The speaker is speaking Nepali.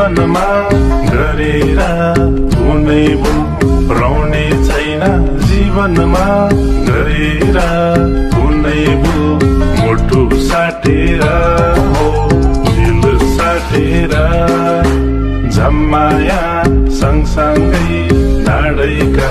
जीवनमा गरेर कुनै पुर्याउने छैन जीवनमा गरेर कुनै मुटु साटेर हो दिल साटेर झम्माया सँगसँगै नाडैका